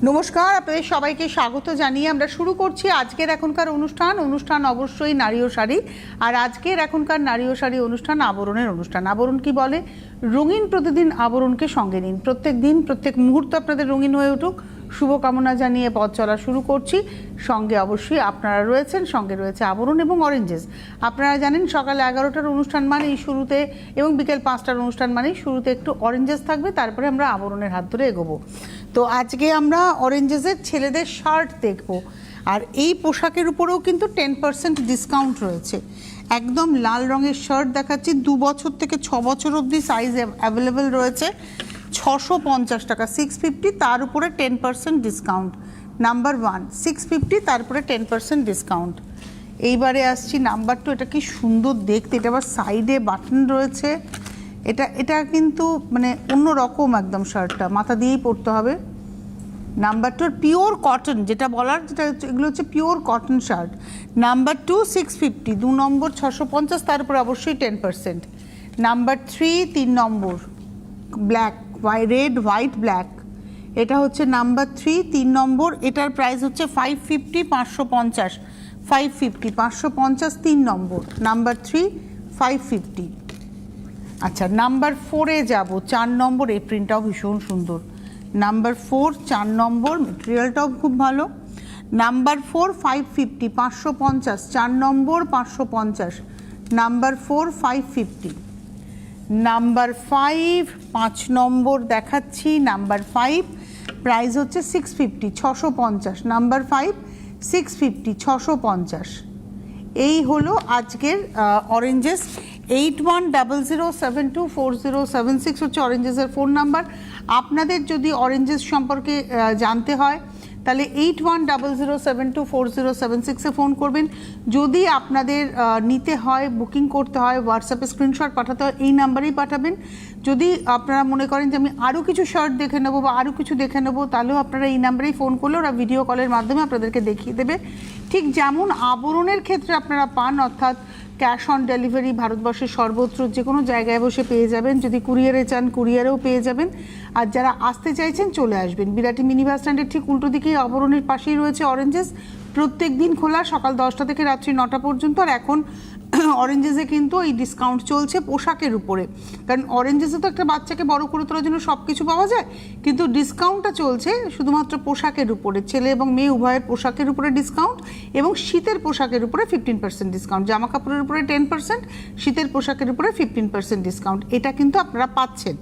নমস্কার, আপনাদের সবাইকে স্বাগত জানিয়ে আমরা শুরু করছি আজকের এখনকার অনুষ্ঠান অবশ্যই নারী ও শাড়ি। আর আজকের এখনকার নারী ও শাড়ি অনুষ্ঠান আবরণের অনুষ্ঠান। আবরণ কি বলে? রঙিন প্রতিদিন আবরণকে সঙ্গে নিন, প্রত্যেক দিন প্রত্যেক মুহূর্ত আপনাদের রঙিন হয়ে উঠুক, শুভকামনা জানিয়ে পথ চলা শুরু করছি। সঙ্গে অবশ্যই আপনারা রয়েছেন, সঙ্গে রয়েছে আবরণ এবং অরেঞ্জেস। আপনারা জানেন সকাল 11টার অনুষ্ঠান মানেই শুরুতে এবং বিকেল 5টার অনুষ্ঠান মানেই শুরুতে একটু অরেঞ্জেস থাকবে, তারপরে আমরা আবরণের হাত ধরে এগোবো। তো আজকে আমরা অরেঞ্জেসের ছেলেদের শার্ট দেখবো, আর এই পোশাকের উপরেও কিন্তু 10% ডিসকাউন্ট রয়েছে। একদম লাল রঙের শার্ট দেখাচ্ছি, 2 বছর থেকে 6 বছর অবধি সাইজ অ্যাভেলেবেল রয়েছে। 650 টাকা, 650, তার উপরে 10% ডিসকাউন্ট। নাম্বার 1 650, তারপরে 10% ডিসকাউন্ট। এইবারে আসছি নাম্বার 2। এটা কি সুন্দর দেখতে, এটা আবার সাইডে বাটন রয়েছে। এটা কিন্তু মানে অন্য রকম একদম শার্টটা, মাথা দিয়েই পরতে হবে। নাম্বার 2 পিওর কটন, যেটা বলার যেটা এগুলো হচ্ছে পিওর কটন শার্ট। নাম্বার 2 650, 2 নম্বর 650, তার উপরে অবশ্যই 10%। নাম্বার 3 3 নম্বর ব্ল্যাক রেড হোয়াইট ব্ল্যাক, এটা হচ্ছে নাম্বার 3 3 নম্বর। এটার প্রাইস হচ্ছে 550 550 550 550 3 নম্বর। নাম্বার 3 550। আচ্ছা, নাম্বার 4-এ যাবো, 4 নম্বর। এই প্রিন্টটাও ভীষণ সুন্দর। নাম্বার 4 4 নম্বর, মেটেরিয়ালটাও খুব ভালো। নাম্বার 4 550 550, 4 নম্বর 550। নাম্বার 4 550। নাম্বার 5 5 নম্বর দেখাচ্ছি। নাম্বার 5 প্রাইস হচ্ছে 650 650। নাম্বার 5 650 650। এই হলো আজকের অরেঞ্জেস। 8100724076 হচ্ছে অরেঞ্জেসের ফোন নাম্বার। আপনাদের যদি অরেঞ্জেস সম্পর্কে জানতে হয় তাহলে 8100724076-এ ফোন করবেন। যদি আপনাদের নিতে হয়, বুকিং করতে হয়, হোয়াটসঅ্যাপে স্ক্রিনশট পাঠাতে হয়, এই নাম্বারেই পাঠাবেন। যদি আপনারা মনে করেন যে আমি আরও কিছু শার্ট দেখে নেবো বা আরও কিছু দেখে নেবো, তাহলেও আপনারা এই নাম্বারেই ফোন করলে ওরা ভিডিও কলের মাধ্যমে আপনাদেরকে দেখিয়ে দেবে। ঠিক যেমন আবরণের ক্ষেত্রে আপনারা পান, অর্থাৎ ক্যাশ অন ডেলিভারি ভারতবর্ষের সর্বত্র যে কোনো জায়গায় বসে পেয়ে যাবেন। যদি কুরিয়ারে চান কুরিয়ারেও পেয়ে যাবেন। আর যারা আসতে চাইছেন চলে আসবেন। বিরাটি মিনি বাস স্ট্যান্ডের ঠিক উল্টো দিকেই আবরণের পাশেই রয়েছে অরেঞ্জেস। প্রত্যেক দিন খোলা, সকাল 10টা থেকে রাত্রি 9টা পর্যন্ত। আর এখন অরেঞ্জেসে কিন্তু এই ডিসকাউন্ট চলছে পোশাকের উপরে, কারণ অরেঞ্জেসে তো একটা বাচ্চাকে বড় করে তোলার জন্য সব কিছু পাওয়া যায়, কিন্তু ডিসকাউন্টটা চলছে শুধুমাত্র পোশাকের উপরে। ছেলে এবং মেয়ে উভয়ের পোশাকের উপরে ডিসকাউন্ট, এবং শীতের পোশাকের উপরে 15% ডিসকাউন্ট। জামা কাপড়ের উপরে 10%, শীতের পোশাকের উপরে 15% ডিসকাউন্ট। এটা কিন্তু আপনারা পাচ্ছেন।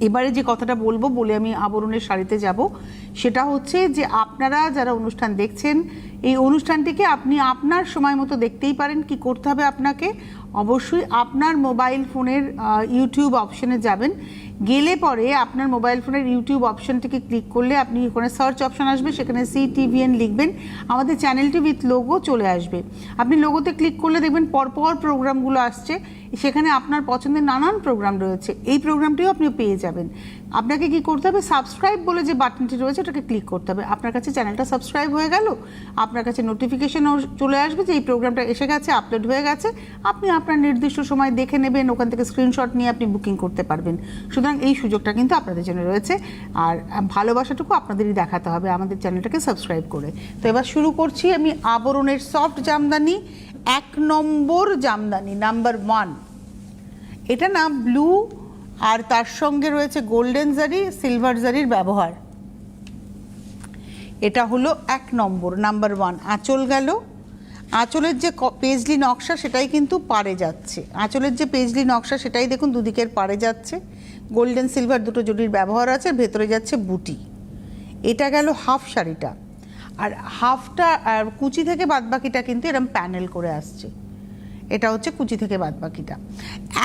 এবারে যে কথাটা বলবো বলে আমি আবরণের শাড়িতে যাব, সেটা হচ্ছে যে আপনারা যারা অনুষ্ঠান দেখছেন, এই অনুষ্ঠানটিকে আপনি আপনার সময় মতো দেখতেই পারেন। কি করতে হবে আপনাকে? অবশ্যই আপনার মোবাইল ফোনের ইউটিউব অপশানে যাবেন। গেলে পরে আপনার মোবাইল ফোনের ইউটিউব অপশানটিকে ক্লিক করলে আপনি ওখানে সার্চ অপশান আসবে, সেখানে CTVN লিখবেন, আমাদের চ্যানেলটি উইথ লোগো চলে আসবে। আপনি লোগোতে ক্লিক করলে দেখবেন পরপর প্রোগ্রামগুলো আসছে, সেখানে আপনার পছন্দের নানান প্রোগ্রাম রয়েছে। এই প্রোগ্রামটিও আপনি পেয়ে যাবেন। আপনাকে কি করতে হবে? সাবস্ক্রাইব বলে যে বাটনটি রয়েছে ওটাকে ক্লিক করতে হবে। আপনার কাছে চ্যানেলটা সাবস্ক্রাইব হয়ে গেল, আপনার কাছে নোটিফিকেশনও চলে আসবে যে এই প্রোগ্রামটা এসে গেছে, আপলোড হয়ে গেছে। আপনি আপনার নির্দিষ্ট সময় দেখে নেবেন, ওখান থেকে স্ক্রিনশট নিয়ে আপনি বুকিং করতে পারবেন। সুতরাং এই সুযোগটা কিন্তু আপনাদের জন্য রয়েছে। আর ভালোবাসাটুকু আপনাদেরই দেখাতে হবে আমাদের চ্যানেলটাকে সাবস্ক্রাইব করে। তো এবার শুরু করছি আমি আবরণের সফট জামদানি। 1 নম্বর জামদানি, নাম্বার 1। এটা না ব্লু, আর তার সঙ্গে রয়েছে গোল্ডেন জারি, সিলভার জারির ব্যবহার। এটা হলো 1 নম্বর, নাম্বার 1। আঁচল গেল, আঁচলের যে পেজলি নকশা সেটাই কিন্তু পাড়ে যাচ্ছে। আঁচলের যে পেজলি নকশা সেটাই দেখুন দুদিকের পাড়ে যাচ্ছে। গোল্ডেন সিলভার দুটো জরির ব্যবহার আছে, ভেতরে যাচ্ছে বুটি। এটা গেল হাফ শাড়িটা। আর হাফটা কুচি থেকে বাদবাকিটা কিন্তু এরকম প্যানেল করে আসছে। এটা হচ্ছে কুচি থেকে বাদবাকিটা।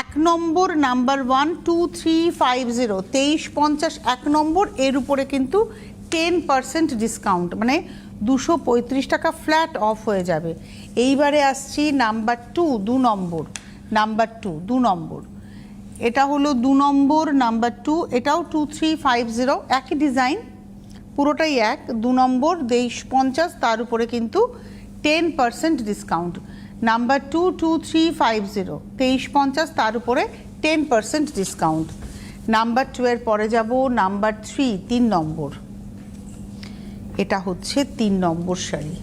1 নম্বর, নাম্বার 1 2350 2350 1 নম্বর। এর উপরে কিন্তু 10% ডিসকাউন্ট, মানে 235 টাকা ফ্ল্যাট অফ হয়ে যাবে। এইবারে আসছি নাম্বার 2 2 নম্বর। নাম্বার 2 2 নম্বর, এটা হলো 2 নম্বর, নাম্বার 2। এটাও 2350, একই ডিজাইন, পুরোটাই এক। 2 নম্বর 2350, তার উপরে কিন্তু 10% ডিসকাউন্ট। নাম্বার 2 2350 2350, তার উপরে 10% ডিসকাউন্ট। নাম্বার 2 এর পরে যাব নাম্বার 3 3 নম্বর। এটা হচ্ছে 3 নম্বর শাড়ি।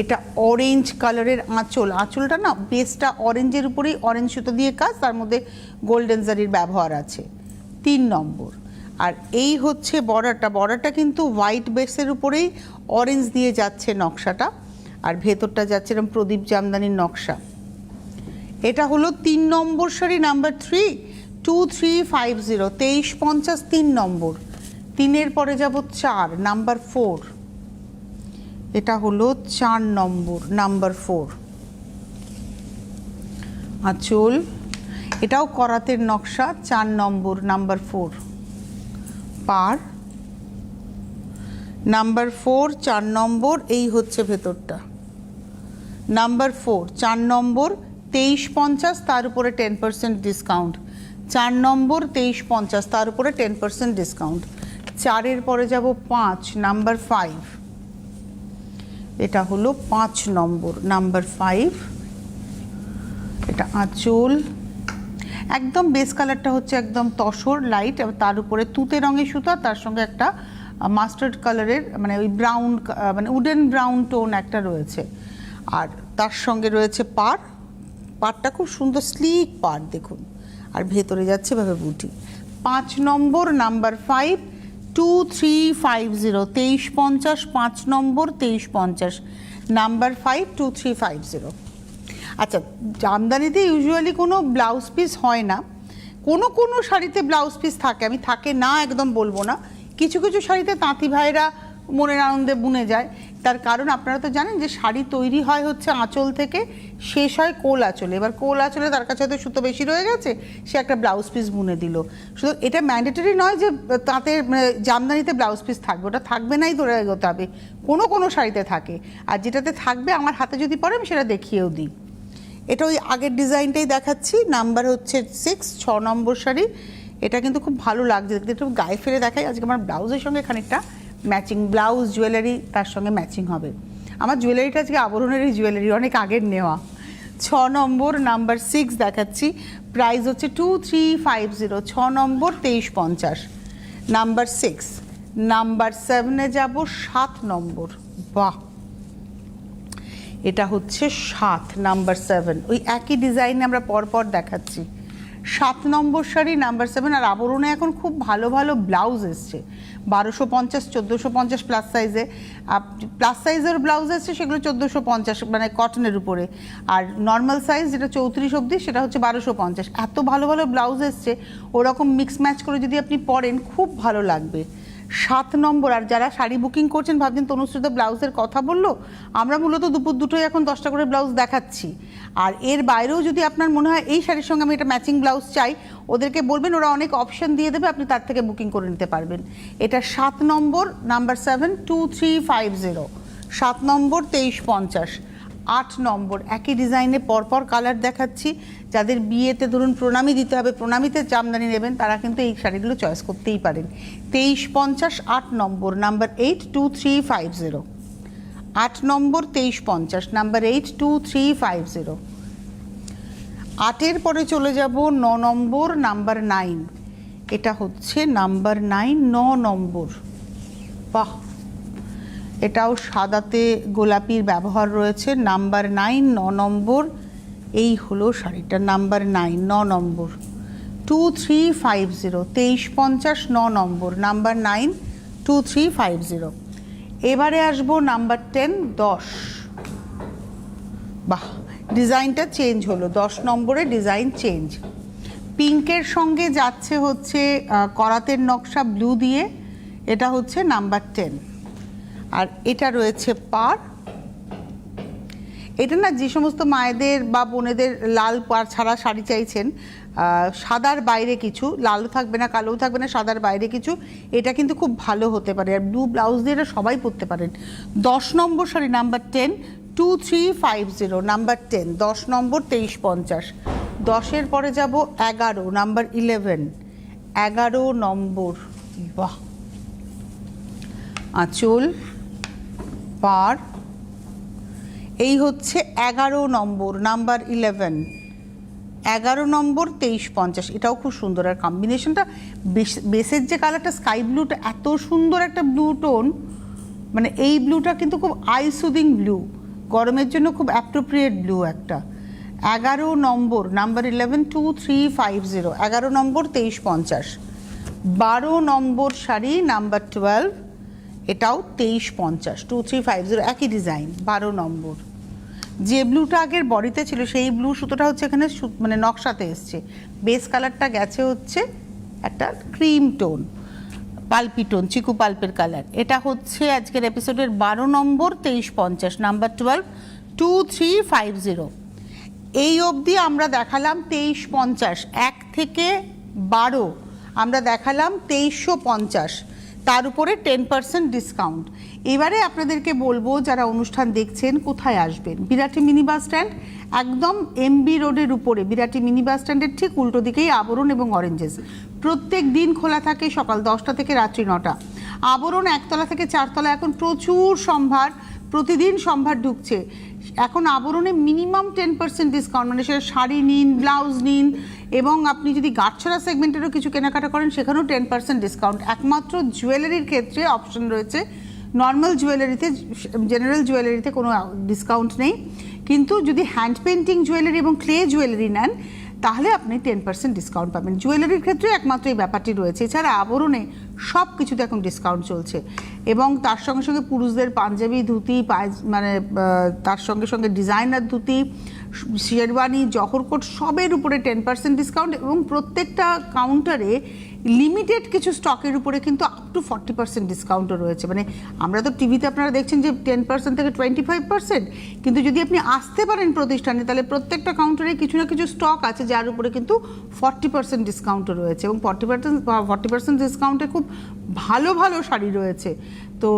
এটা অরেঞ্জ কালারের আঁচল, আঁচলটা না বেসটা অরেঞ্জের উপরেই অরেঞ্জ সুতো দিয়ে কাজ, তার মধ্যে গোল্ডেন জারির ব্যবহার আছে। 3 নম্বর। আর এই হচ্ছে বর্ডারটা, বর্ডারটা কিন্তু হোয়াইট বেসের উপরেই অরেঞ্জ দিয়ে যাচ্ছে নকশাটা, আর ভেতরটা যাচ্ছে এরকম প্রদীপ জামদানির নকশা। এটা হলো 3 নম্বর শাড়ি নাম্বার 3, 2350, 2350, 3 নম্বর। 3-এর পরে যাব 4 নাম্বার 4। এটা হলো 4 নম্বর নাম্বার 4। আঁচল, এটাও করাতের নকশা, 4 নম্বর নাম্বার 4। পার নাম্বার 4, 4 নম্বর। এই হচ্ছে ভেতরটা নাম্বার 4, 4 নম্বর, 2350, তার উপরে 10% ডিসকাউন্ট। 4 নম্বর 2350, তার উপরে 10% ডিসকাউন্ট। 4-এর পরে যাব 5 নাম্বার 5। এটা হলো 5 নম্বর নাম্বার 5। এটা আঁচল, একদম বেস কালারটা হচ্ছে একদম তসর লাইট, তার উপরে তুতে রঙের সুতা, তার সঙ্গে একটা মাস্টার্ড কালারের মানে ওই ব্রাউন মানে উডেন ব্রাউন টোন একটা রয়েছে। আর তার সঙ্গে রয়েছে পাড়, পাড়টা খুব সুন্দর স্লিক পাড় দেখুন, আর ভেতরে যাচ্ছে ভাবে বুটি। 5 নম্বর নাম্বার 5, 2350, 2350, 5 নম্বর 2350 নাম্বার 5, 2350। আচ্ছা, জামদানিতে ইউজুয়ালি কোনো ব্লাউজ পিস হয় না, কোনো কোনো শাড়িতে ব্লাউজ পিস থাকে, আমি থাকে না একদম বলবো না, কিছু কিছু শাড়িতে তাঁতি ভাইরা মনের আনন্দে বুনে যায়। তার কারণ আপনারা তো জানেন যে শাড়ি তৈরি হয় হচ্ছে আঁচল থেকে, শেষ হয় কোল আঁচলে। এবার কোল আঁচলে তার কাছে হয়তো সুতো বেশি রয়ে গেছে, সে একটা ব্লাউজ পিস বুনে দিল। শুধু এটা ম্যান্ডেটরি নয় যে তাতে জামদানিতে ব্লাউজ পিস থাকবে, ওটা থাকবে নাই ধরে এগোতে হবে, কোনো কোনো শাড়িতে থাকে। আর যেটাতে থাকবে আমার হাতে যদি পড়ে আমি সেটা দেখিয়েও দিই। এটা ওই আগের ডিজাইনটাই দেখাচ্ছি, নাম্বার হচ্ছে 6, 6 নম্বর শাড়ি। এটা কিন্তু খুব ভালো লাগছে দেখতে, একটু গায়ে ফেলে দেখাই। আজকে আমার ব্লাউজের সঙ্গে খানিকটা ম্যাচিং, ব্লাউজ জুয়েলারি তার সঙ্গে ম্যাচিং হবে। আমার জুয়েলারিটা আজকে আবরণেরই জুয়েলারি, অনেক আগের নেওয়া। 6 নম্বর নাম্বার 6 দেখাচ্ছি, প্রাইস হচ্ছে 2350, 6 নম্বর 2350 নাম্বার 6। নাম্বার 7-এ যাব 7 নম্বর। বাহ, এটা হচ্ছে 7 নাম্বার 7, ওই একই ডিজাইনে আমরা পরপর দেখাচ্ছি। 7 নম্বর শাড়ি নাম্বার 7। আর আবরণে এখন খুব ভালো ভালো ব্লাউজ এসছে, 1250, 1450 প্লাস সাইজে, প্লাস সাইজের ব্লাউজ এসছে, সেগুলো 1450 মানে কটনের উপরে। আর নর্মাল সাইজ যেটা 34 অবধি সেটা হচ্ছে 1250। এত ভালো ভালো ব্লাউজ এসছে, ওরকম মিক্স ম্যাচ করে যদি আপনি পরেন খুব ভালো লাগবে। 7 নম্বর। আর যারা শাড়ি বুকিং করছেন ভাবছেন তনুশ্রী তো ব্লাউজের কথা বললো, আমরা মূলত দুপুর দুটোই এখন 10টা করে ব্লাউজ দেখাচ্ছি। আর এর বাইরেও যদি আপনার মনে হয় এই শাড়ির সঙ্গে আমি এটা ম্যাচিং ব্লাউজ চাই, ওদেরকে বলবেন, ওরা অনেক অপশন দিয়ে দেবে, আপনি তার থেকে বুকিং করে নিতে পারবেন। এটা 7 নম্বর নাম্বার 7, 2350, 7 নম্বর 2350। 8 নম্বর একই ডিজাইনে পরপর কালার দেখাচ্ছি। যাদের বিয়েতে ধরুন প্রণামী দিতে হবে, প্রণামীতে জামদানি নেবেন, তারা কিন্তু এই শাড়িগুলো চয়েস করতেই পারেন। 2350, 8 নম্বর নাম্বার 8, 2350, 8 নম্বর 2350 নাম্বার 8, 2350। 8-এর পরে চলে যাব 9 নম্বর নাম্বার 9। এটা হচ্ছে নাম্বার 9, 9 নম্বর। বাহ, এটাও সাদাতে গোলাপির ব্যবহার রয়েছে। নাম্বার 9, 9 নম্বর। এই হলো শাড়িটা নাম্বার 9, 9 নম্বর, 2350, 2350, 9 নম্বর নাম্বার 9, 2350। এবারে আসবো নাম্বার 10, 10। বাহ, ডিজাইনটা চেঞ্জ হলো, 10 নম্বরে ডিজাইন চেঞ্জ। পিঙ্কের সঙ্গে যাচ্ছে হচ্ছে করাতের নকশা ব্লু দিয়ে, এটা হচ্ছে নাম্বার 10। আর এটা রয়েছে পার। এটা না যে সমস্ত মায়েদের বা বোনেদের লাল পার ছাড়া শাড়ি চাইছেন, সাদার বাইরে কিছু, লালও থাকবে না কালোও থাকবে না, সাদার বাইরে কিছু, এটা কিন্তু খুব ভালো হতে পারে। আর ব্লু ব্লাউজ দিয়ে এটা সবাই পরতে পারেন। 10 নম্বর শাড়ি নাম্বার 10, 2350 নাম্বার 10, 10 নম্বর 2350। 10-এর পরে যাব 11 নাম্বার 11, 11 নম্বর। বাহ, আঁচল, পার, এই হচ্ছে 11 নম্বর নাম্বার 11, 11 নম্বর 2350। এটাও খুব সুন্দর। আর কম্বিনেশনটা বেসের যে কালারটা স্কাই ব্লুটা, এত সুন্দর একটা ব্লু টোন, মানে এই ব্লুটা কিন্তু খুব আই সুদিং ব্লু, গরমের জন্য খুব অ্যাপ্রোপ্রিয়েট ব্লু একটা। 11 নম্বর, নাম্বার 112350, 11 নম্বর 2350। 12 নম্বর শাড়ি নাম্বার 12, এটাও 2350, 2350, একই ডিজাইন, 12 নম্বর। যে ব্লুটা আগের বডিতে ছিল সেই ব্লু সুতোটা হচ্ছে এখানে মানে নকশাতে এসছে। বেস কালারটা গেছে হচ্ছে একটা ক্রিম টোন, পাল্পি টোন, চিকু পাল্পের কালার। এটা হচ্ছে আজকের এপিসোডের 12 নম্বর 2350, নাম্বার 12, 2350। এই অবধি আমরা দেখালাম 2350, 1 থেকে 12 আমরা দেখালাম 2350, তার উপরে 10% ডিসকাউন্ট। এবারে আপনাদেরকে বলবো যারা অনুষ্ঠান দেখছেন কোথায় আসবেন। বিরাটি মিনি বাস স্ট্যান্ড, একদম এমবি রোডের উপরে, বিরাটি মিনি বাস স্ট্যান্ডের ঠিক উল্টো দিকেই আবরণ এবং অরেঞ্জেস। প্রত্যেক দিন খোলা থাকে সকাল 10টা থেকে রাত্রি 9টা। আবরণ 1তলা থেকে 4তলা এখন প্রচুর সম্ভার, প্রতিদিন সম্ভার ঢুকছে। এখন আবরণে মিনিমাম 10% ডিসকাউন্ট, মানে সেটা শাড়ি নিন, ব্লাউজ নিন, এবং আপনি যদি গাঁটছড়া সেগমেন্টেরও কিছু কেনাকাটা করেন সেখানেও 10% ডিসকাউন্ট। একমাত্র জুয়েলারির ক্ষেত্রে অপশন রয়েছে, নর্মাল জুয়েলারিতে, জেনারেল জুয়েলারিতে কোনো ডিসকাউন্ট নেই, কিন্তু যদি হ্যান্ড পেন্টিং জুয়েলারি এবং ক্লে জুয়েলারি নেন তাহলে আপনি 10% ডিসকাউন্ট পাবেন। জুয়েলারির ক্ষেত্রে একমাত্র এই ব্যাপারটি রয়েছে, এছাড়া আবরণে সব কিছুতে এখন ডিসকাউন্ট চলছে। এবং তার সঙ্গে সঙ্গে পুরুষদের পাঞ্জাবি, ধুতি, মানে তার সঙ্গে সঙ্গে ডিজাইনার ধুতি, শেরওয়ানি, জহরকোট, সবের উপরে 10% ডিসকাউন্ট। এবং প্রত্যেকটা কাউন্টারে লিমিটেড কিছু স্টকের উপরে কিন্তু আপ টু 40% ডিসকাউন্টও রয়েছে। মানে আমরা তো টিভিতে আপনারা দেখছেন যে 10% থেকে 25%, কিন্তু যদি আপনি আসতে পারেন প্রতিষ্ঠানে তাহলে প্রত্যেকটা কাউন্টারে কিছু না কিছু স্টক আছে যার উপরে কিন্তু 40% ডিসকাউন্টও রয়েছে। এবং 40% ডিসকাউন্টে খুব ভালো ভালো শাড়ি রয়েছে। তো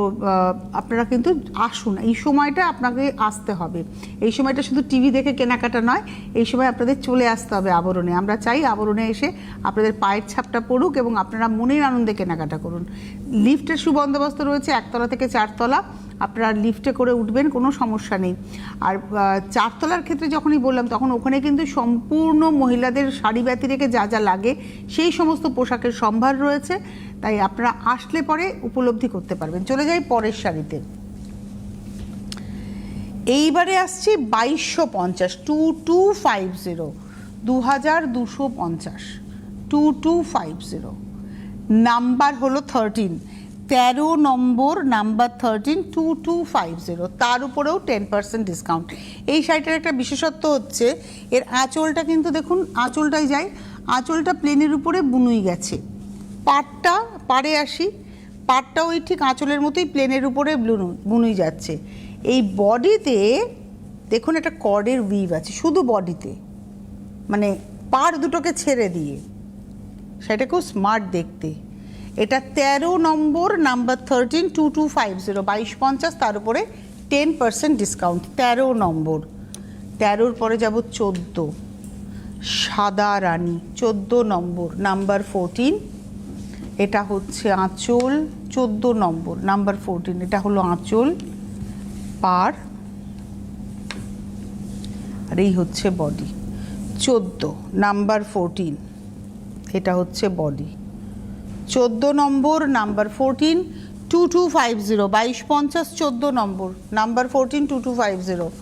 আপনারা কিন্তু আসুন, এই সময়টা আপনাকে আসতে হবে। এই সময়টা শুধু টিভি দেখে কেনাকাটা নয়, এই সময় আপনাদের চলে আসতে হবে আবরণে। আমরা চাই আবরণে এসে আপনাদের পায়ের ছাপটা পড়ুক এবং আপনারা মনের আনন্দে কেনাকাটা করুন। লিফটের সুবন্দোবস্ত রয়েছে 1তলা থেকে 4তলা, আপনারা লিফটে করে উঠবেন, কোনো সমস্যা নেই। আর 4তলার ক্ষেত্রে যখনই বললাম তখন ওখানে কিন্তু সম্পূর্ণ মহিলাদের শাড়ি ব্যতি রেখে যা যা লাগে সেই সমস্ত পোশাকের সম্ভার রয়েছে, তাই আপনারা আসলে পরে উপলব্ধি করতে পারবেন। চলে যাই পরের শাড়িতে। এইবারে আসছি 2250, 2250, 2250, 2250, নাম্বার হলো 13, 13 নম্বর, নাম্বার 13, 2250, তার উপরেও 10% ডিসকাউন্ট। এই শাড়িটার একটা বিশেষত্ব হচ্ছে এর আঁচলটা কিন্তু দেখুন, আঁচলটাই যাই, আঁচলটা প্লেনের উপরে বুনুই গেছে। পাড়টা, পাড়ে আসি, পাড়টা ওই ঠিক আঁচলের মতোই প্লেনের উপরে বুনুই যাচ্ছে। এই বডিতে দেখুন একটা কর্ডের উইভ আছে শুধু বডিতে, মানে পাড় দুটোকে ছেড়ে দিয়ে, সেটা খুব স্মার্ট দেখতে। এটা 13 নম্বর, নাম্বার 13, 2250, 2250, তার উপরে 10% ডিসকাউন্ট। 13 নম্বর, 13-র পরে যাব 14, সাদা রানী, 14 নম্বর, নাম্বার 14, এটা হচ্ছে আঁচল, 14 নম্বর, নাম্বার 14, এটা হলো আঁচল, পাড়, আর এই হচ্ছে বডি। 14, নাম্বার 14, এটা হচ্ছে বডি। 14 নম্বর, নাম্বার 14, 2250, 2250, 14 নম্বর, নাম্বার 14, 2250,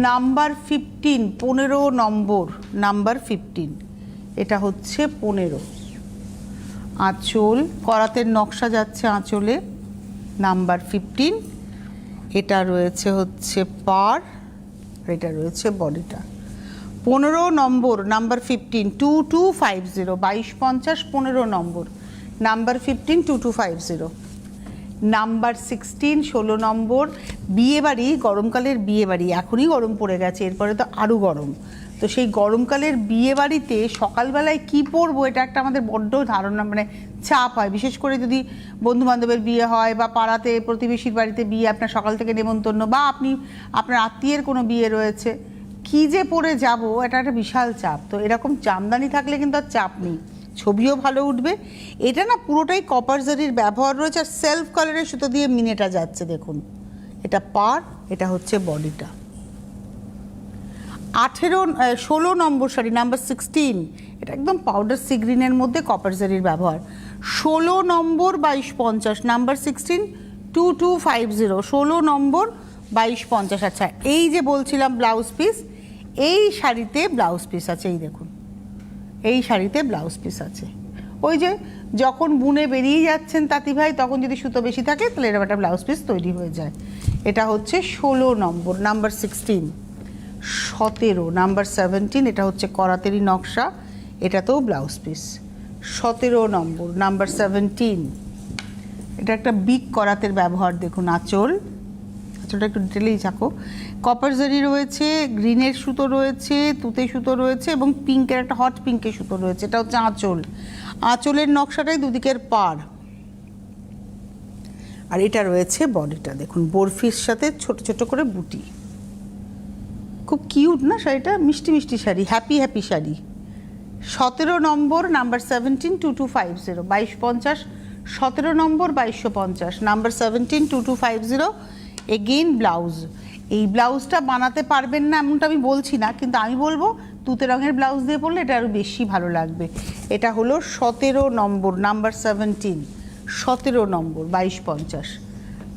নাম্বার 15, 15 নম্বর, নাম্বার 15, এটা হচ্ছে 15। আঁচল, করাতের নকশা যাচ্ছে আঁচলে, নাম্বার 15, এটা রয়েছে হচ্ছে পাড়, এটা রয়েছে বডিটা। 15 নম্বর, নাম্বার 15, 2250, 2250, 15 নম্বর, নাম্বার 15, 2250, নাম্বার 16, 16 নম্বর, বিয়েবাড়ি, গরমকালের বিয়েবাড়ি, এখনই গরম পড়ে গেছে, এরপরে তো আরও গরম। তো সেই গরমকালের বিয়েবাড়িতে সকালবেলায় কি পরবো এটা একটা আমাদের বড্ড ধারণা, মানে চাপ হয়, বিশেষ করে যদি বন্ধুবান্ধবের বিয়ে হয় বা পাড়াতে প্রতিবেশীর বাড়িতে বিয়ে, আপনার সকাল থেকে নেমন্তন্ন, বা আপনি আপনার আত্মীয়ের কোনো বিয়ে রয়েছে, কি যে পরে যাব, এটা একটা বিশাল চাপ। তো এরকম জামদানি থাকলে কিন্তু আর চাপ নেই, ছবিও ভালো উঠবে। এটা না পুরোটাই কপার জারির ব্যবহার রয়েছে, আর সেলফ কালারের সুতো দিয়ে মিনেটা যাচ্ছে দেখুন। এটা পাড়, এটা হচ্ছে বডিটা। 16 নম্বর শাড়ি, নাম্বার 16, এটা একদম পাউডার সি গ্রিনের মধ্যে কপার জারির ব্যবহার। 16 নম্বর, 2250, নাম্বার 16, 2250, 16 নম্বর 2250। আচ্ছা, এই যে বলছিলাম ব্লাউজ পিস, এই শাড়িতে ব্লাউজ পিস আছে, এই দেখুন এই শাড়িতে ব্লাউজ পিস আছে। ওই যে যখন বুনে বেরিয়ে যাচ্ছেন তাঁতি ভাই, তখন যদি সুতো বেশি থাকে তাহলে এরকম একটা ব্লাউজ পিস তৈরি হয়ে যায়। এটা হচ্ছে 16 নম্বর, নাম্বার 16। 17 নাম্বার 17, এটা হচ্ছে করাতেরই নকশা, এটাতেও ব্লাউজ পিস। 17 নম্বর, নাম্বার 17। এটা একটা বিগ করাতের ব্যবহার, দেখুন আঁচলটা একটু ডিটেলেই থাকো। কপার জারি রয়েছে, গ্রিনের সুতো রয়েছে, তুতে সুতো রয়েছে এবং পিঙ্কের একটা হট পিঙ্কের সুতো রয়েছে। এটা হচ্ছে আঁচলের নকশাটাই দুদিকের পাড়। আর এটা রয়েছে বডিটা, দেখুন বরফির সাথে ছোট ছোট করে বুটি। খুব কিউট না শাড়িটা, মিষ্টি মিষ্টি শাড়ি, হ্যাপি শাড়ি। 17 নম্বর, নাম্বার 17, 2250, 2250। 17 নম্বর 2250, নাম্বার 17, 2250। Again blouse. এই ব্লাউজটা বানাতে পারবেন না এমনটা আমি বলছি না, কিন্তু আমি বলবো তুতে রঙের ব্লাউজ দিয়ে পরলে এটা আরও বেশি ভালো লাগবে। এটা হলো 17 নম্বর, নাম্বার 17। 17 নম্বর 2250।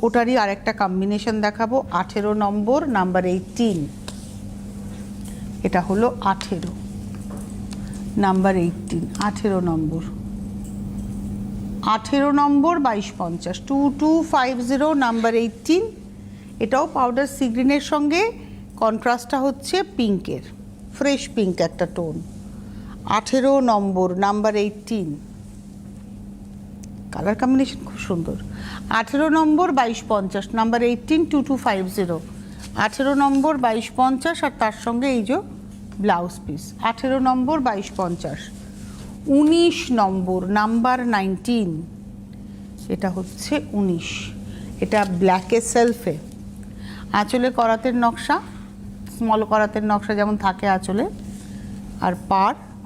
ওটারই আরেকটা কম্বিনেশন দেখাবো, 18 নম্বর, নাম্বার 18। এটা হলো 18, নাম্বার 18, 18 নম্বর। 18 নম্বর 2250, 2250, নাম্বার 18। এটাও পাউডার সি গ্রিনের সঙ্গে কন্ট্রাস্টটা হচ্ছে পিঙ্কের, ফ্রেশ পিঙ্ক একটা টোন। 18 নম্বর, নাম্বার 18। কালার কম্বিনেশন খুব সুন্দর। 18 নম্বর 2250, নাম্বার 18, 2250। 18 নম্বর 2250, আর তার সঙ্গে এই যে ব্লাউজ পিস। 18 নম্বর 2250। 19 নম্বর, নাম্বার 19। এটা হচ্ছে 19। এটা ব্ল্যাকে সেলফে, আঁচলে করাতের নকশা, স্মল করাতের নকশা যেমন থাকে আঁচলে, আর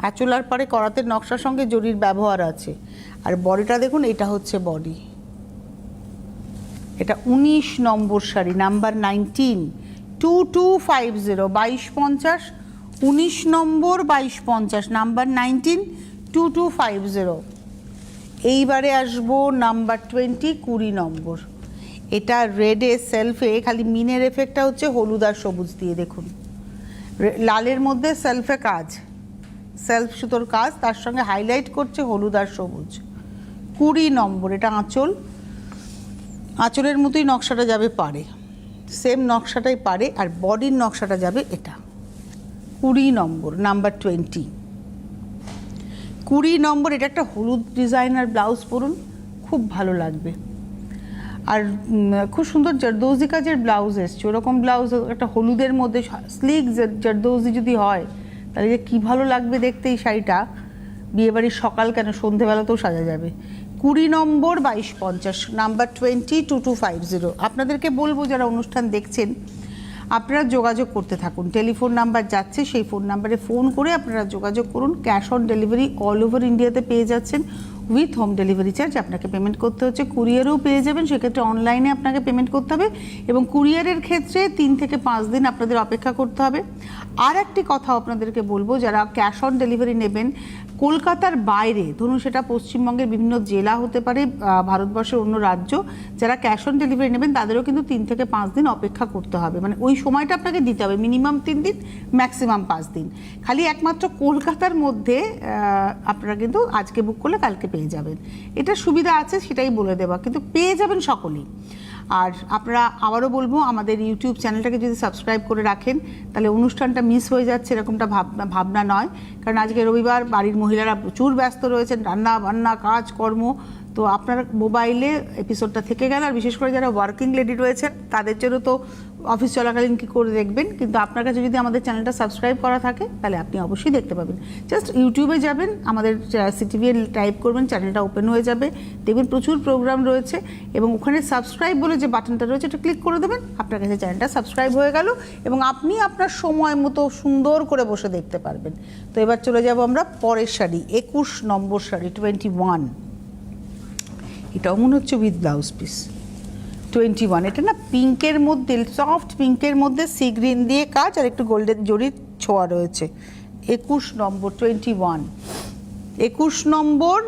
আঁচল আর পাড়ে করাতের নকশার সঙ্গে জরির ব্যবহার আছে। আর বডিটা দেখুন, এটা হচ্ছে বডি। এটা 19 নম্বর শাড়ি, নাম্বার 19, 2250, 2250। 19 নম্বর 2250, নাম্বার 19, 2250। এইবারে আসবো নাম্বার 20, 20 নম্বর। এটা রেডে সেলফে, খালি মিনের এফেক্টটা হচ্ছে হলুদ আর সবুজ দিয়ে, দেখুন লালের মধ্যে সেলফে কাজ, সেলফ সুতোর কাজ, তার সঙ্গে হাইলাইট করছে হলুদ আর সবুজ। 20 নম্বর। এটা আঁচলের মতোই নকশাটা যাবে পাড়ে, সেম নকশাটাই পাড়ে, আর বডির নকশাটা যাবে এটা। 20 নম্বর, নাম্বার 20। 20 নম্বর। এটা একটা হলুদ ডিজাইনার ব্লাউজ পরুন, খুব ভালো লাগবে। আর খুব সুন্দর জারদৌজি কাজের ব্লাউজ এসছে, ওরকম ব্লাউজ একটা হলুদের মধ্যে স্লিক জারদৌজি যদি হয় তাহলে যে কী ভালো লাগবে দেখতে এই শাড়িটা। বিয়েবাড়ির সকাল কেন, সন্ধেবেলাতেও সাজা যাবে। 20 নম্বর 2250, নাম্বার 20, 2250। আপনাদেরকে বলবো যারা অনুষ্ঠান দেখছেন, আপনারা যোগাযোগ করতে থাকুন, টেলিফোন নাম্বার যাচ্ছে, সেই ফোন নাম্বারে ফোন করে আপনারা যোগাযোগ করুন। Cash on delivery all over ইন্ডিয়াতে পেয়ে যাচ্ছেন, উইথ হোম ডেলিভারি চার্জ আপনাকে পেমেন্ট করতে হচ্ছে। কুরিয়ারেও পেয়ে যাবেন, সেক্ষেত্রে অনলাইনে আপনাকে পেমেন্ট করতে হবে, এবং কুরিয়ারের ক্ষেত্রে 3 থেকে 5 দিন আপনাদের অপেক্ষা করতে হবে। আর একটি কথা আপনাদেরকে বলবো, যারা ক্যাশ অন ডেলিভারি নেবেন কলকাতার বাইরে, ধরুন সেটা পশ্চিমবঙ্গের বিভিন্ন জেলা হতে পারে, ভারতবর্ষের অন্য রাজ্য, যারা ক্যাশ অন ডেলিভারি নেবেন তাদেরও কিন্তু 3 থেকে 5 দিন অপেক্ষা করতে হবে, মানে ওই সময়টা আপনাকে দিতে হবে, মিনিমাম 3 দিন, ম্যাক্সিমাম 5 দিন। খালি একমাত্র কলকাতার মধ্যে আপনারা কিন্তু আজকে বুক করলে কালকে পেয়ে যাবেন। এটা সুবিধা আছে, সেটাই বলে দেওয়া, কিন্তু পেয়ে যাবেন সকলেই। আর আপনারা আবারও বলবো, আমাদের ইউটিউব চ্যানেলটাকে যদি সাবস্ক্রাইব করে রাখেন তাহলে অনুষ্ঠানটা মিস হয়ে যাচ্ছে এরকমটা ভাবনা নয়, কারণ আজকে রবিবার, বাড়ির মহিলারা প্রচুর ব্যস্ত রয়েছেন, রান্না বান্না কাজ কর্ম, তো আপনার মোবাইলে এপিসোডটা থেকে গেল। আর বিশেষ করে যারা ওয়ার্কিং লেডি রয়েছেন তাদের জন্য তো অফিস চলাকালীন কী করে দেখবেন, কিন্তু আপনার কাছে যদি আমাদের চ্যানেলটা সাবস্ক্রাইব করা থাকে তাহলে আপনি অবশ্যই দেখতে পাবেন। জাস্ট ইউটিউবে যাবেন, আমাদের সিটিভিএন টাইপ করবেন, চ্যানেলটা ওপেন হয়ে যাবে, দেখবেন প্রচুর প্রোগ্রাম রয়েছে, এবং ওখানে সাবস্ক্রাইব বলে যে বাটনটা রয়েছে এটা ক্লিক করে দেবেন, আপনার কাছে চ্যানেলটা সাবস্ক্রাইব হয়ে গেল, এবং আপনি আপনার সময় মতো সুন্দর করে বসে দেখতে পারবেন। তো এবার চলে যাব আমরা পরের শাড়ি, 21 নম্বর শাড়ি, 21। এটাও মনে হচ্ছে উইথ ব্লাউজ পিস। 21, এটা না পিঙ্কের মধ্যে, সফট পিঙ্কের মধ্যে সি গ্রিন দিয়ে কাজ আর একটু গোল্ডেন জরির ছোঁয়া রয়েছে। 21 নম্বর, 21। 21 নম্বর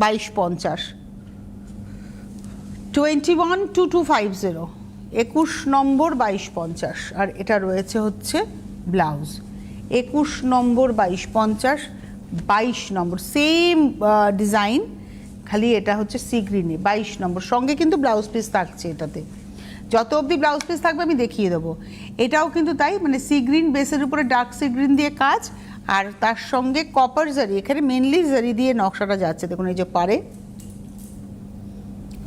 2250। 212250, 21 নম্বর 2250। আর এটা রয়েছে হচ্ছে ব্লাউজ, 21 নম্বর 2250, 22 নম্বর সেম ডিজাইন, খালি এটা হচ্ছে সি গ্রিনে 22 নম্বর। সঙ্গে কিন্তু ব্লাউজ পিস থাকছে এটাতে, যত অবধি ব্লাউজ পিস থাকবে আমি দেখিয়ে দেবো। এটাও কিন্তু তাই, মানে সি গ্রিন বেসের উপরে ডার্ক সি গ্রিন দিয়ে কাজ, আর তার সঙ্গে কপার জারি, এখানে মেনলি জারি দিয়ে নকশাটা যাচ্ছে, দেখুন এই যে পারে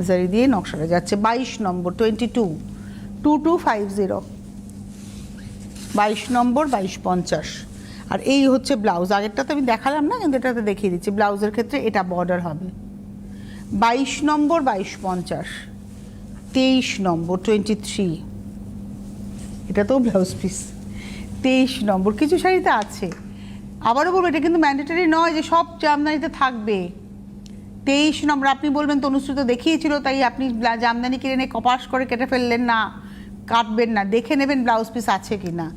জারি দিয়ে নকশাটা যাচ্ছে। 22 নম্বর 2250, 22 নম্বর 2250। আর এই হচ্ছে ব্লাউজ, আগেরটাতে আমি দেখালাম না, কিন্তু এটাতে দেখিয়ে দিচ্ছি। ব্লাউজের ক্ষেত্রে এটা বর্ডার হবে। 22 নম্বর 2250, 23 নম্বর 23, এটাতেও ব্লাউজ পিস। 23 নম্বর, কিছু শাড়িতে আছে, আবারও বলবো এটা কিন্তু ম্যান্ডেটরি নয় যে সব জামদানিতে থাকবে। 23 নম্বর, আপনি বলবেন তনুশ্রী তো দেখিয়েছিল তাই আপনি জামদানি কিনে নিয়ে কপাস করে কেটে ফেললেন না, কাটবেন না, দেখে নেবেন ব্লাউজ পিস আছে কি না।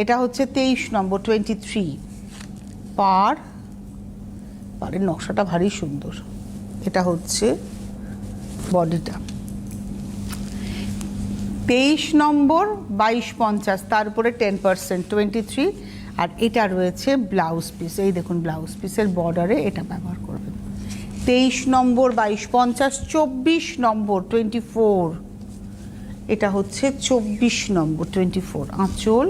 এটা হচ্ছে 23 নম্বর 23। পাড়ের নকশাটা ভারী সুন্দর। এটা হচ্ছে বডিটা। 23 নম্বর 2250, তার উপরে 10% 23। আর এটা রয়েছে ব্লাউজ পিস, এই দেখুন ব্লাউজ পিসের বর্ডারে এটা ব্যবহার করবেন। 23 নম্বর 2250, 24 নম্বর 24, এটা হচ্ছে 24 নম্বর 24। আঁচল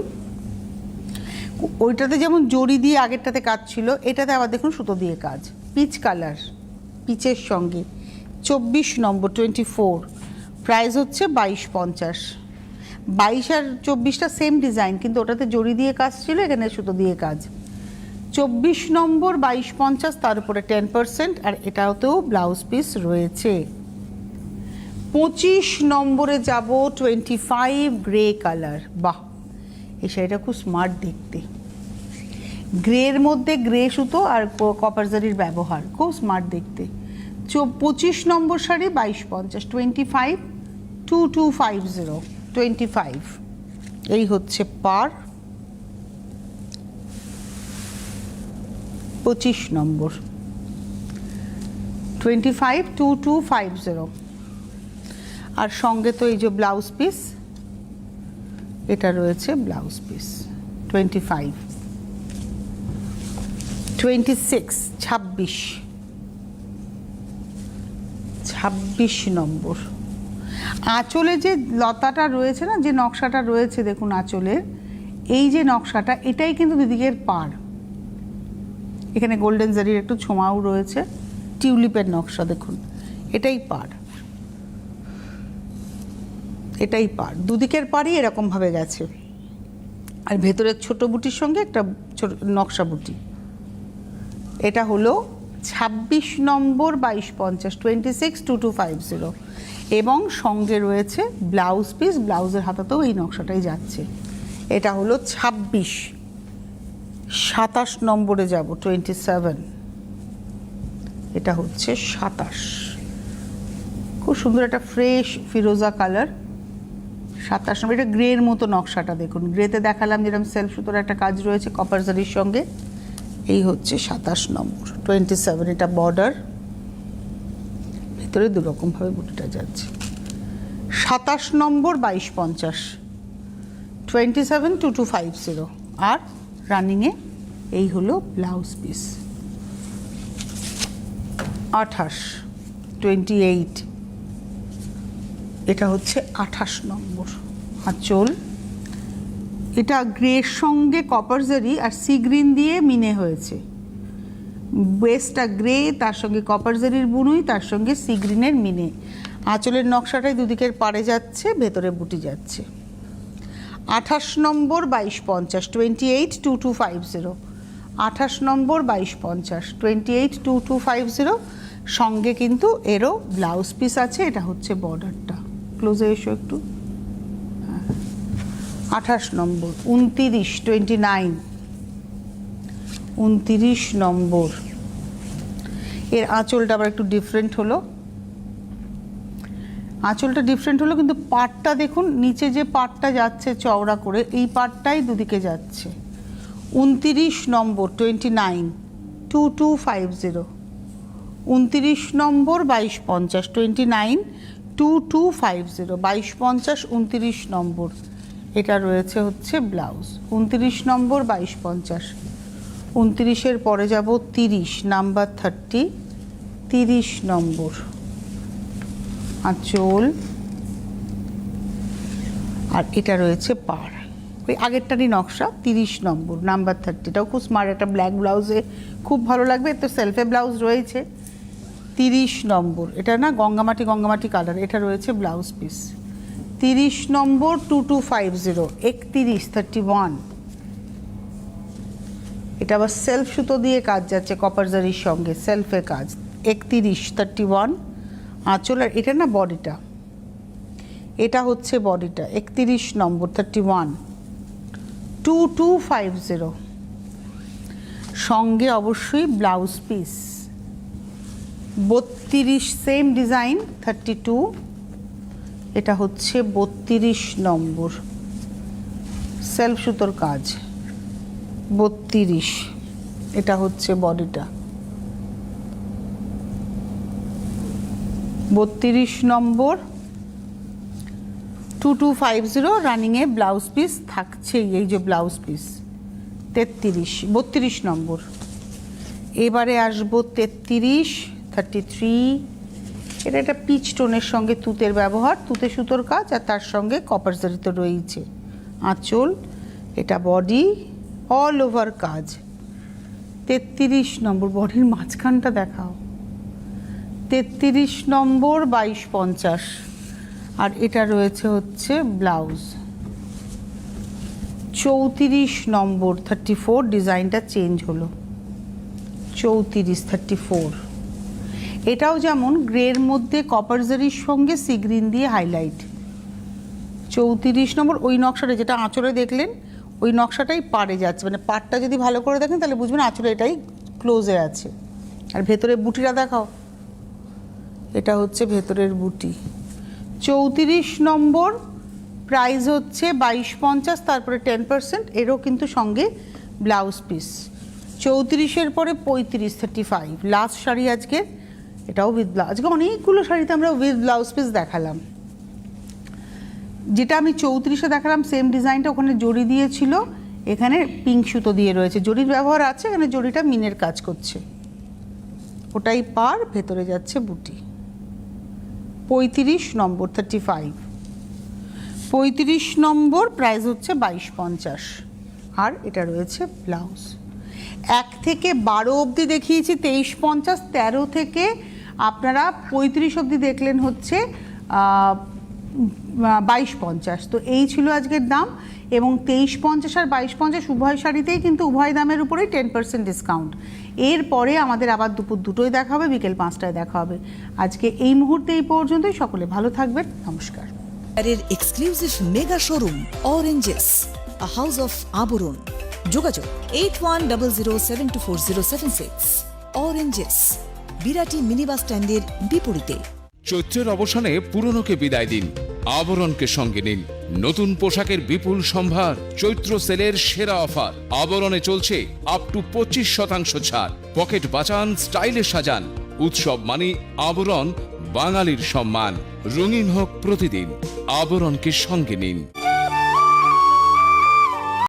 ওইটাতে যেমন জড়ি দিয়ে আগেরটাতে কাজ ছিল, এটাতে আবার দেখুন সুতো দিয়ে কাজ, পিচ কালার, পিচের সঙ্গে। 24 নম্বর 24, প্রাইস হচ্ছে 2250। 22 আর 24টা সেম ডিজাইন, কিন্তু ওটাতে জড়ি দিয়ে কাজ ছিল, এখানে সুতো দিয়ে কাজ। 24 নম্বর 2250, তার উপরে 10%। আর এটাতেও ব্লাউজ পিস রয়েছে। 25 নম্বরে যাব 25 গ্রে কালার। বাহ, এই শাড়িটা খুব স্মার্ট দেখতে, গ্রের মধ্যে গ্রে সুতো আর কপার জারির ব্যবহার, খুব স্মার্ট দেখতে। 25 নম্বর শাড়ি 2250, 2250, 25। এই হচ্ছে পার 25 নম্বর 2250। আর সঙ্গে তো এই যে ব্লাউজ পিস, এটা রয়েছে ব্লাউজ পিস। 25, 26, 26 নম্বর। আঁচলে যে লতাটা রয়েছে না, যে নকশাটা রয়েছে দেখুন আঁচলের, এই যে নকশাটা, এটাই কিন্তু দুদিকের পাড়। এখানে গোল্ডেন জারির একটু ছোঁয়াও রয়েছে, টিউলিপের নকশা দেখুন, এটাই পাড়, এটাই পাড়, দুদিকের পাড়ই এরকমভাবে গেছে। আর ভেতরের ছোট বুটির সঙ্গে একটা ছোট নকশা বুটি। এটা হলো 26 নম্বর 2250, 262250। এবং সঙ্গে রয়েছে ব্লাউজ পিস, ব্লাউজের হাতাতেও এই নকশাটাই যাচ্ছে। এটা হলো 26। 27 নম্বরে যাব 27, এটা হচ্ছে 27। খুব সুন্দর একটা ফ্রেশ ফিরোজা কালার। 27 নম্বর, এটা গ্রের মতো নকশাটা দেখুন, গ্রেতে দেখালাম যেরকম সেলফ সুতোর একটা কাজ রয়েছে কপার জারির সঙ্গে। এই হচ্ছে 27 নম্বর 27, এটা বর্ডার, ভিতরে দুরকমভাবে বুটিটা যাচ্ছে। 27 নম্বর 2250, 272250। আর রানিংয়ে এই হলো ব্লাউজ পিস। 28, 28, এটা হচ্ছে 28 নম্বর। আঁচল এটা গ্রের সঙ্গে কপার জারি আর সি গ্রিন দিয়ে মিনে হয়েছে। বেসটা গ্রে, তার সঙ্গে কপার জারির বুনুই, তার সঙ্গে সি গ্রিনের মিনে। আঁচলের নকশাটাই দুদিকের পাড়ে যাচ্ছে, ভেতরে বুটি যাচ্ছে। 28 নম্বর 2250, 282250। 28 নম্বর 2250, 282250। সঙ্গে কিন্তু এরও ব্লাউজ পিস আছে, এটা হচ্ছে বর্ডারটা। ক্লোজে এসো একটু। 28 নম্বর 29, 29, 29 নম্বর। এর আঁচলটা আবার একটু ডিফারেন্ট হলো, আঁচলটা ডিফারেন্ট হলো, কিন্তু পাটটা দেখুন, নিচে যে পাটটা যাচ্ছে চওড়া করে, এই পাটটাই দুদিকে যাচ্ছে। 29 নম্বর 29, 2250। 29 নম্বর 2250, 29 2250, 2250, 29 নম্বর। এটা রয়েছে হচ্ছে ব্লাউজ, 29 নম্বর, 2250। 29-এর পরে যাব 30, নাম্বার 30, 30 নম্বর আঁচল। আর এটা রয়েছে পাড়, ওই আগেরটারই নকশা, 30 নম্বর, নাম্বার 30। এটাও খুব স্মার্ট, একটা ব্ল্যাক ব্লাউজে খুব ভালো লাগবে। তো সেলফে ব্লাউজ রয়েছে, 30 নম্বর। এটা না গঙ্গামাটি গঙ্গামাটি কালার, এটা রয়েছে ব্লাউজ পিস। 30 নম্বর, 2250, 31, 31। এটা আবার সেলফ সুতো দিয়ে কাজ যাচ্ছে, কপার জারির সঙ্গে সেলফে কাজ। 31, 31 আঁচল। আর এটা না বডিটা, এটা হচ্ছে বডিটা, 31 নম্বর, 31, 2250। সঙ্গে অবশ্যই ব্লাউজ পিস, 32, সেম ডিজাইন, 32। এটা হচ্ছে 32 নম্বর, সেলফ সুতোর কাজ, 32। এটা হচ্ছে বডিটা, 32 নম্বর, 2250। রানিংয়ে ব্লাউজ পিস থাকছেই, এই যে ব্লাউজ পিস, 32 নম্বর। এবারে আসবো 33, 33। এটা একটা পিচ টোনের সঙ্গে তুতের ব্যবহার, তুতে সুতোর কাজ, আর তার সঙ্গে কপার জারি তো রয়েছে। আঁচল, এটা বডি, অল ওভার কাজ, 33 নম্বর। বডির মাঝখানটা দেখাও, 33 নম্বর, 2250। আর এটা রয়েছে হচ্ছে ব্লাউজ, 34 নম্বর, 34। ডিজাইনটা চেঞ্জ হলো, 34, 34। এটাও যেমন গ্রের মধ্যে কপার জারির সঙ্গে সি গ্রিন দিয়ে হাইলাইট, 34 নম্বর। ওই নকশাটা যেটা আঁচলে দেখলেন, ওই নকশাটাই পাড়ে যাচ্ছে, মানে পাড়টা যদি ভালো করে দেখেন তাহলে বুঝবেন আঁচলে এটাই ক্লোজে আছে। আর ভেতরে বুটিটা দেখাও, এটা হচ্ছে ভেতরের বুটি, 34 নম্বর। প্রাইস হচ্ছে 2250, তারপরে 10%। এরও কিন্তু সঙ্গে ব্লাউজ পিস। 34-এর পরে 35, 35 লাস্ট শাড়ি আজকে, এটাও উইথ ব্লাউজ। আজকে অনেকগুলো শাড়িতে আমরা উইথ ব্লাউজ পিস দেখালাম। যেটা আমি 34-এ দেখালাম সেম ডিজাইনটা, ওখানে জড়ি দিয়েছিল, এখানে পিঙ্ক সুতো দিয়ে রয়েছে, জড়ির ব্যবহার আছে, এখানে জড়িটা মিনের কাজ করছে, ওটাই পার, ভেতরে যাচ্ছে বুটি। 35 নম্বর, 35, 35 নম্বর। প্রাইস হচ্ছে 2250। আর এটা রয়েছে ব্লাউজ। 1 থেকে 12 অবধি দেখিয়েছি 2350, 13 থেকে আপনারা 35 অবধি দেখলেন হচ্ছে 2250। তো এই ছিল আজকের দাম। এবং 2350 আর 2250 উভয় শাড়িতেই কিন্তু উভয় দামের উপরেই 10% ডিসকাউন্ট। এরপরে আমাদের আবার দুপুর 2টোয় দেখা হবে, বিকেল 5টায় দেখা হবে। আজকে এই মুহূর্তে এই পর্যন্তই। সকলে ভালো থাকবেন, নমস্কার। এর exclusive mega showroom oranges, a house of আবরণ। যোগাযোগ 8100724076। অরেঞ্জেস, বিরাটি মিনি বাস স্ট্যান্ডের বিপরীতে। চৈত্রের অবসানে পুরনোকে বিদায় দিন, আবরণকে সঙ্গে নিন। নতুন পোশাকের বিপুল সম্ভার, চৈত্র সেলের সেরা অফার। আবরণে চলছে আপ টু 25% ছাড়। পকেট বাঁচান, স্টাইলে সাজান। উৎসব মানে আবরণ, বাঙালির সম্মান। রঙিন হোক প্রতিদিন, আবরণকে সঙ্গে নিন।